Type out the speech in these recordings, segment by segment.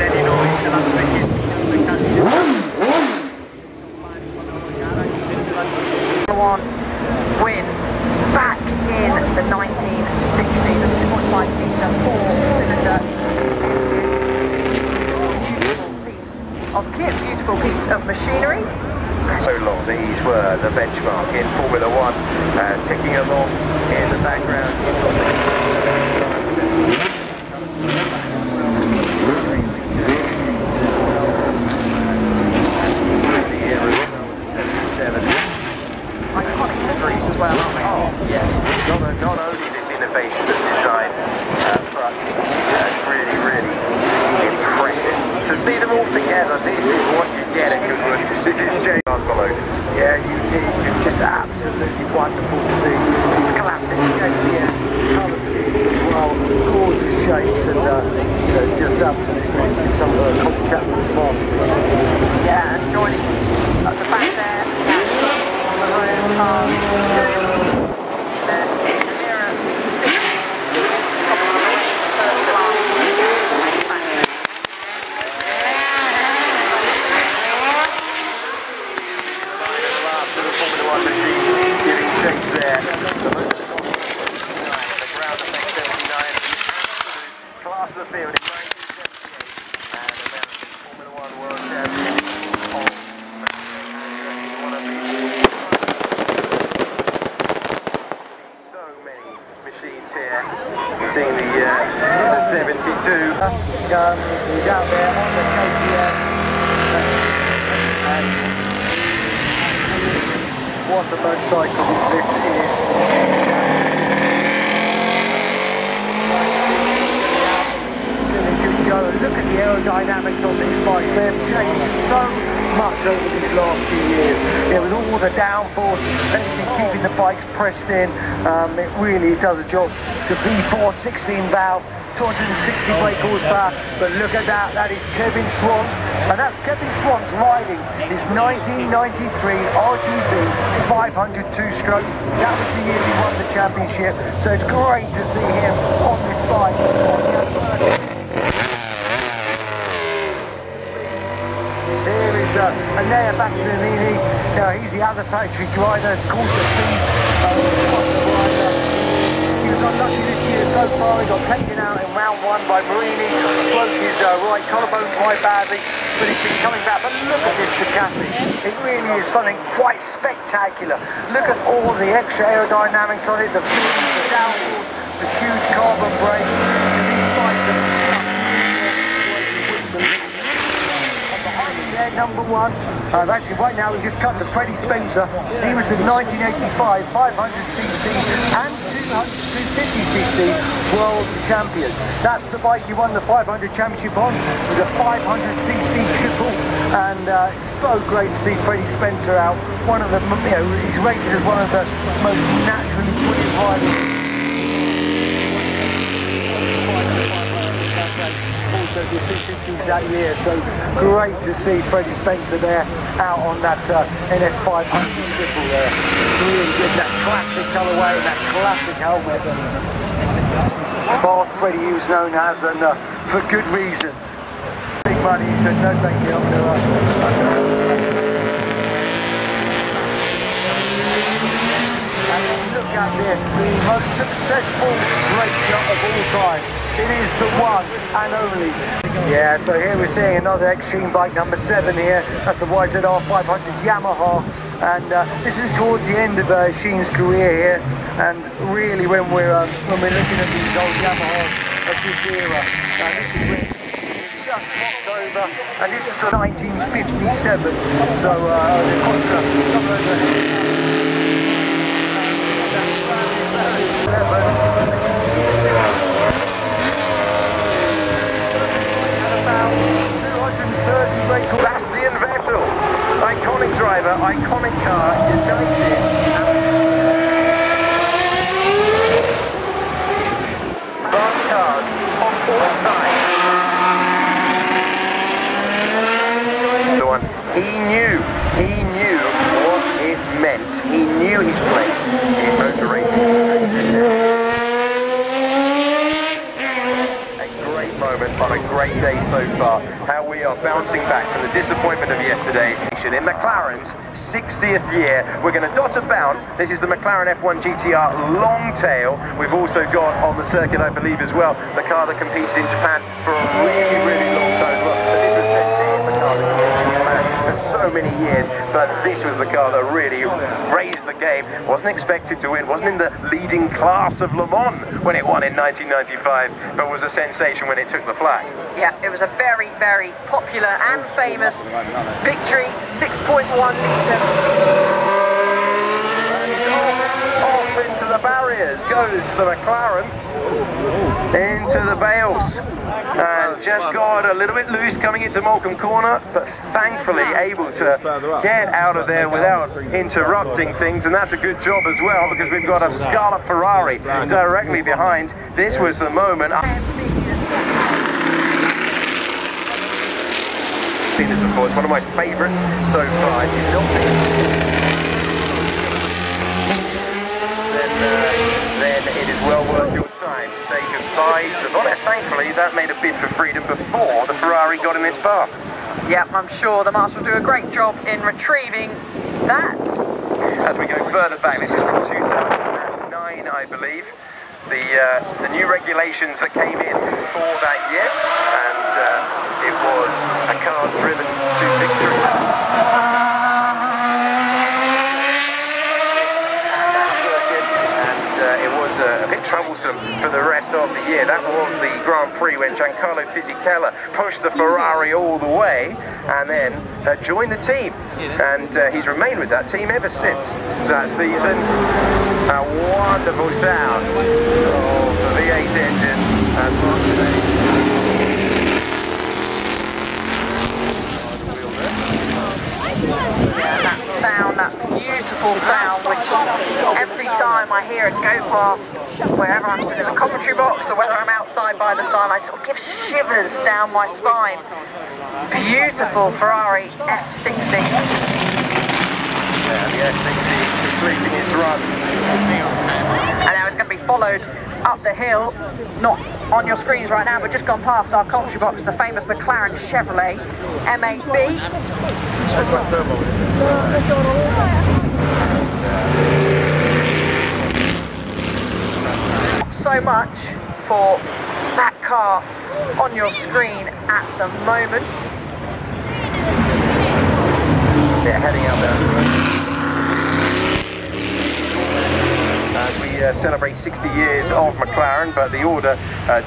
any noise ce l'hanno one win back in the 1960s, a 2.5 litre four-cylinder beautiful piece of machinery. So long, these were the benchmark in Formula One, ticking along in the background. You've got iconic liveries as well, aren't they? Oh, yes. Not only this innovation of design, but really, really impressive. To see them all together, this is what you get at Goodwood. This is James Lotus. Yeah, unique, just absolutely wonderful to see. These classic JPS colour schemes as well, gorgeous shapes, and just absolutely amazing. Some of the Colin Chapman's marvelous. Yeah, and joining at the back there, the road cars, class of the field in 1978 and American Formula One World Champion of one of so many machines here. You're seeing the 72. He's out there on the KTM. And what a motorcycle this is. Look at the aerodynamics on these bikes. They've changed so much over these last few years. Yeah, with all the downforce, everything keeping the bikes pressed in, it really does a job. It's a V4 16 valve, 260 brake horsepower, but look at that, that is Kevin Schwantz, and that's Kevin Schwantz riding his 1993 RGB 500 two-stroke. That was the year he won the championship, so it's great to see him on this bike. Anea Bastianini, he's the other factory rider, called the Beast. He was unlucky this year so far. He got taken out in round one by Marini, broke his right collarbone quite badly, but he's been coming back. But look at this Ducati, it really is something quite spectacular. Look at all the extra aerodynamics on it, the downforce, the huge carbon brakes, these bikes are number one. Actually, right now we just cut to Freddie Spencer. He was the 1985 500cc and 250cc world champion. That's the bike he won the 500 championship on. It was a 500cc triple, and it's so great to see Freddie Spencer out. One of the, he's rated as one of the most naturally brilliant riders. Also the 250s that year, so great to see Freddie Spencer there out on that NS 500 triple there. Really good, that classic colourway and that classic helmet. Fast Freddie he was known as, and for good reason. Big money, he said no thank you, I'm look at this, the most successful race shot of all time. It is the one and only. Yeah, so here we're seeing another Extreme bike, number 7 here. That's the YZR 500 Yamaha, and this is towards the end of Sheen's career here. And really, when we're looking at these old Yamahas of this era, this is when it's just swapped over, and this is the 1957. So the Costa. Bastian Vettel, iconic driver, iconic car, united. Fast cars of all time. He knew what it meant. He knew his place in motor racing. A great moment. moment, but a great day so far. How we are bouncing back from the disappointment of yesterday. In McLaren's 60th year, we're going to dot about. This is the McLaren F1 GTR Longtail. We've also got on the circuit, I believe as well, the car that competed in Japan for a really, really long time as well. But this was the car that competed in Japan for so many years, but this was the car that really raised the game. Wasn't expected to win, wasn't in the leading class of Le Mans when it won in 1995, but was a sensation when it took the flag. Yeah, it was a very, very popular and famous victory, 6.1 litres. Off into the barriers goes the McLaren, into the bales, and just got a little bit loose coming into Moulcombe Corner, but thankfully able to get out of there without interrupting things, and that's a good job as well, because we've got a Scarlet Ferrari directly behind. This was the moment. Seen this before, it's one of my favourites so far. If you've not been, then it is well worth your time. Say goodbye to the bonnet. Thankfully, that made a bid for freedom before the Ferrari got in its path. Yep, I'm sure the Masters will do a great job in retrieving that. As we go further back, this is from 2009, I believe. The new regulations that came in for that year, and it was a car driven to victory. And it was a bit troublesome for the rest of the year. That was the Grand Prix when Giancarlo Fisichella pushed the Ferrari all the way and then joined the team. And he's remained with that team ever since that season. A wonderful sound of the V8 engine as well today. Yeah, that sound, that beautiful sound, which every time I hear it go past, wherever I'm sitting in the commentary box or whether I'm outside by the sign, I sort of give shivers down my spine. Beautiful Ferrari F60. Yeah, the F60 completing its run. And now it's going to be followed up the hill, not on your screens right now, but just gone past our commentary box, the famous McLaren Chevrolet M8B. So much for that car on your screen at the moment. They're heading out there. As we celebrate 60 years of McLaren, but the order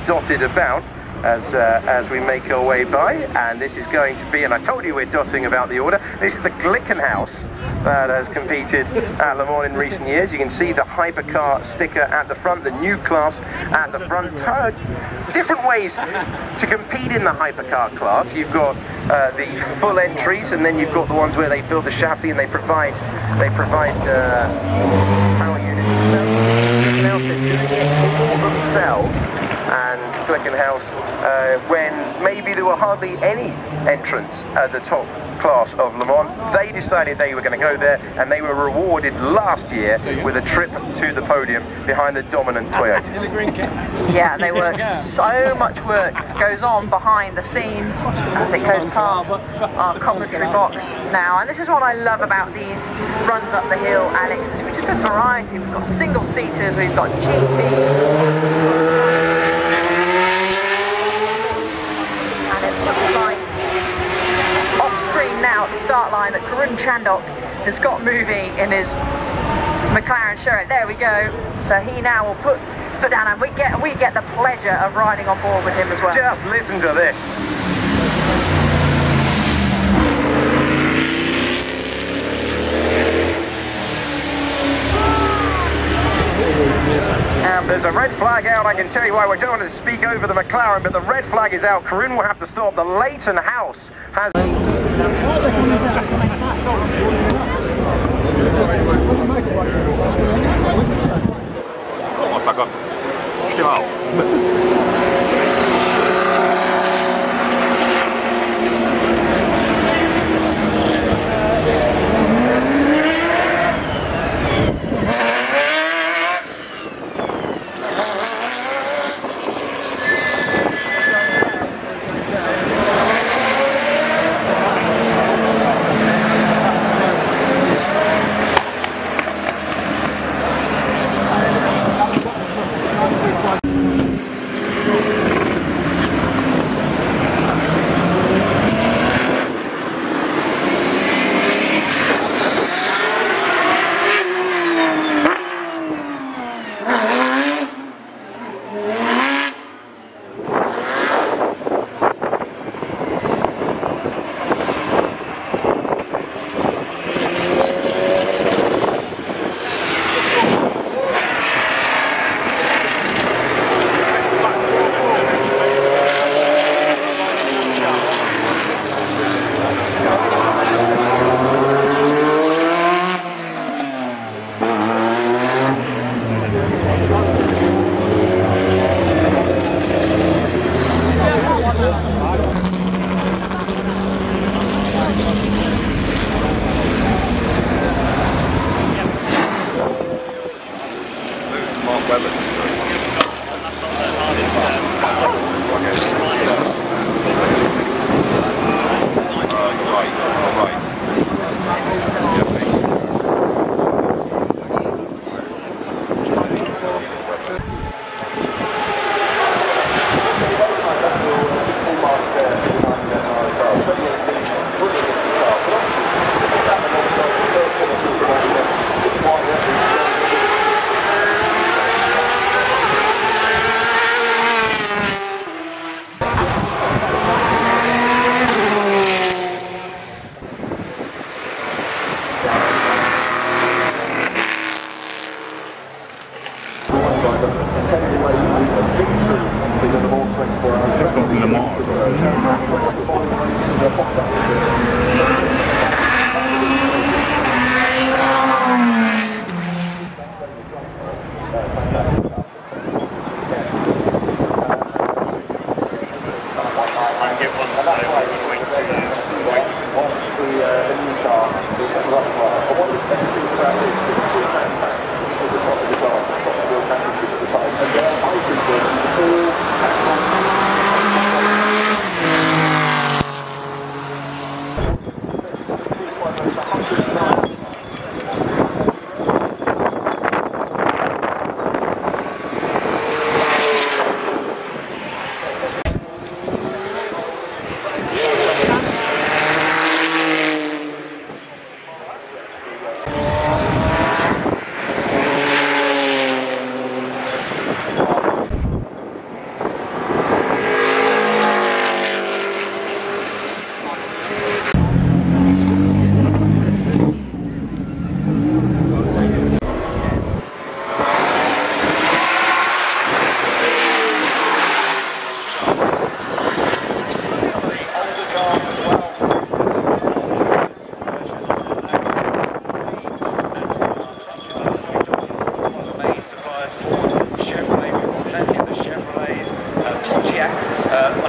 dotted about as we make our way by, and this is going to be, and I told you we're dotting about the order, this is the Glickenhaus that has competed at Le Mans in recent years. You can see the hypercar sticker at the front, the new class at the front. Different ways to compete in the hypercar class. You've got the full entries, and then you've got the ones where they build the chassis and they provide power units themselves. They're doing it all themselves. And Glickenhaus, when maybe there were hardly any entrants at the top class of Le Mans, they decided they were going to go there, and they were rewarded last year with a trip to the podium behind the dominant Toyotas. Yeah, they work, so much work goes on behind the scenes as it goes past our commentary box now. And this is what I love about these runs up the hill, Alex, is we just have variety. We've got single seaters, we've got GTs. Now at the start line that Karun Chandok has got moving in his McLaren shirt. There we go. So he now will put his foot down, and we get the pleasure of riding on board with him as well. Just listen to this. There's a red flag out. I can tell you why. We don't want to speak over the McLaren, but the red flag is out. Karun will have to stop. The Leighton House has... Oh, sag steh mal auf.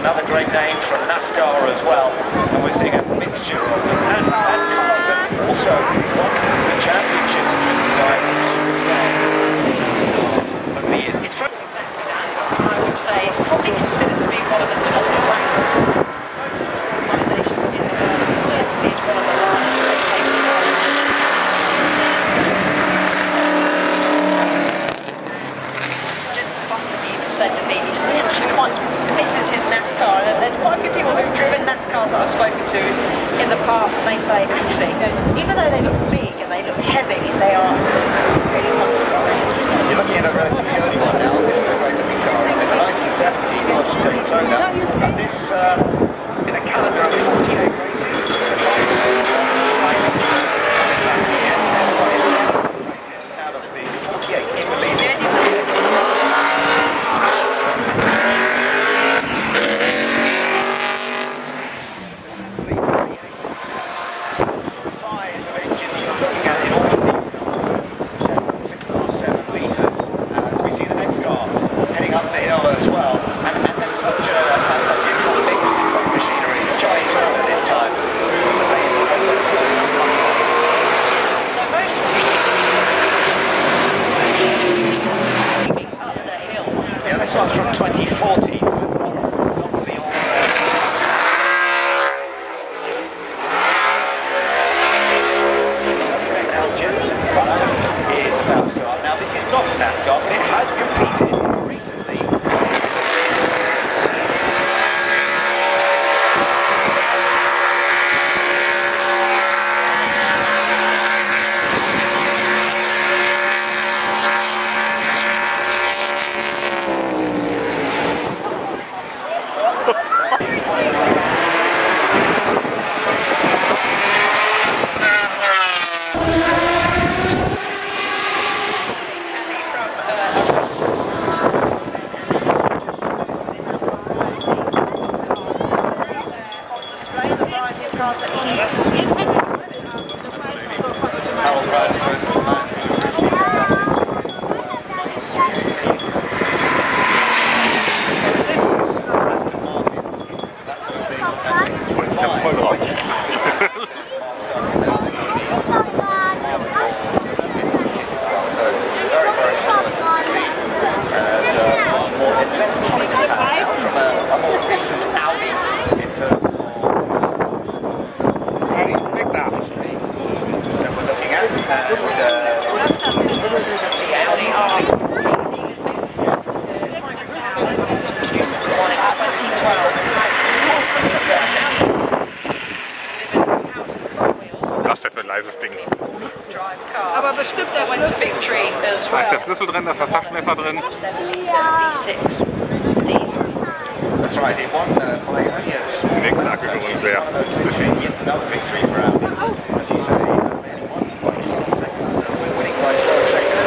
Another great name from NASCAR as well, and we're seeing a mixture of them and cars, and also won the championships through the design of the years. It's Exactly that. I would say it's probably considered to be one of the top ranked organisations in the world, and certainly it's one of the largest located Jensen Button even said that he quite misses his NASCAR, and there's quite a few people who've driven NASCARs that I've spoken to in the past, and they say actually, even though they look big and they look heavy, they are really comfortable. You're looking at a relatively early one now. This is a great looking car. It's in the 1970 Dodge Daytona, and this in a calendar of 48 races. The top out of the 48 in the lead. This one's from 2014, so it's not the old. Okay, now Jensen Button is about to start. Now this is not NASCAR, but it has competed recently. Aber bestimmt der Victory as well. Da ist der Schlüssel drin, da ist das Taschenmesser drin. 76 diesel. That's right, he won by only a small Nächste Akku für uns wäre. yet another victory for Audi. As you say, only won by 12 seconds, so we're winning by 12 seconds.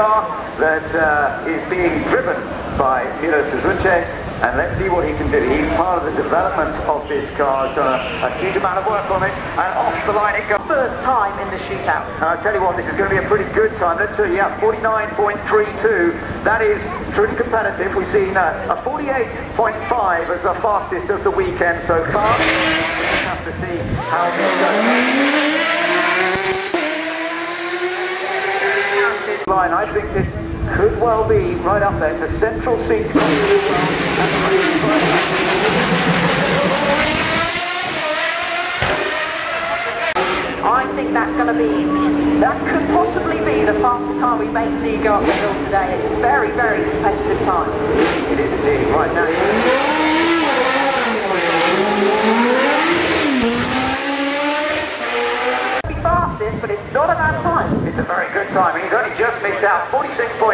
car that is being driven by Miro Suzuki, and let's see what he can do. He's part of the development of this car, has done a huge amount of work on it, and off the line it goes. First time in the shootout. And I'll tell you what, this is going to be a pretty good time. Let's see, yeah, 49.32. That is truly competitive. We've seen a 48.5 as the fastest of the weekend so far. We'll have to see how this goes. Line, I think this could well be right up there. It's a central seat. I think that could possibly be the fastest time we may see go up the hill today. It's a very, very competitive time. It is indeed. Right now. Fastest, but it's not a bad time. It's a very good time. He's only just missed out. 46.89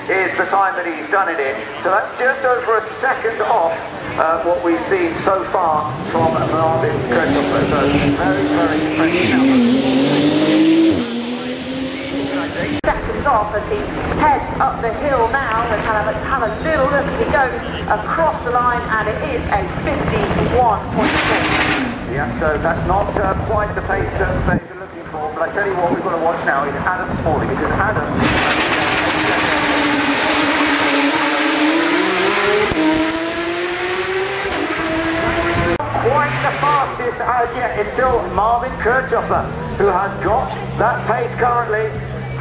is the time that he's done it in. So that's just over a second off what we've seen so far from Marvin Kurtopler. So very, very impressive. Seconds off as he heads up the hill now and have a little look as he goes across the line, and it is a 51.4. Yeah, so that's not quite the pace that they're looking for, but I tell you what we've got to watch now is Adam Smalley, because Adam... Quite the fastest as yet. It's still Marvin Kurtopler who has got that pace currently,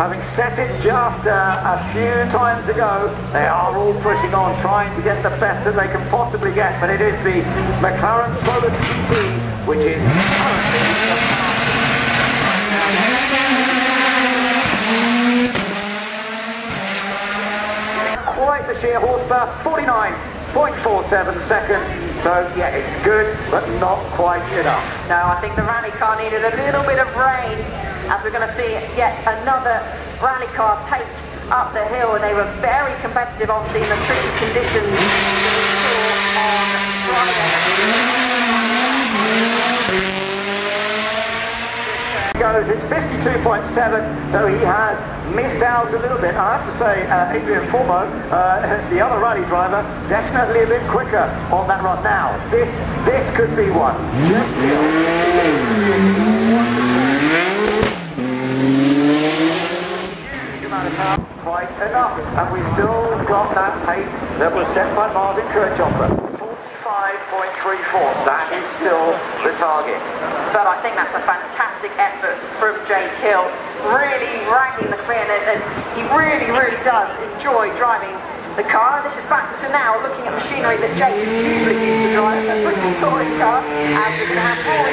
having set it just a few times ago. They are all pushing on, trying to get the best that they can possibly get, but it is the McLaren Solus GT, which is quite the sheer horsepower, 49.47 seconds. So yeah, it's good, but not quite enough. No, I think the rally car needed a little bit of rain, as we're going to see yet another rally car take up the hill, and they were very competitive, obviously, in the tricky conditions on Friday. It's 52.7, so he has missed out a little bit. I have to say, Adrian Formo, the other rally driver, definitely a bit quicker on that run. Now, this could be one. Just huge amount of power, quite enough, and we still got that pace that was set by Marvin Kurtopler. 45.34. That is still the target. But I think that's a fantastic effort from Jake Hill, really wrangling the clear, and he really, really does enjoy driving the car. This is back to now looking at machinery that Jake is usually used to drive, a British touring car, and we're going to have more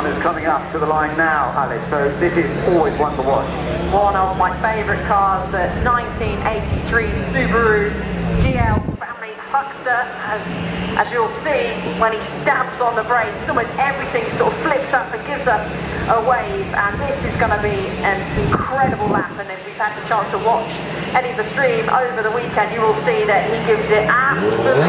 is coming up to the line now, Alice, so this is always one to watch. One of my favourite cars, the 1983 Subaru GL family Huckster, as you'll see when he stamps on the brakes, almost everything sort of flips up and gives us a wave, and this is going to be an incredible lap. And if you've had the chance to watch any of the stream over the weekend, you will see that he gives it absolutely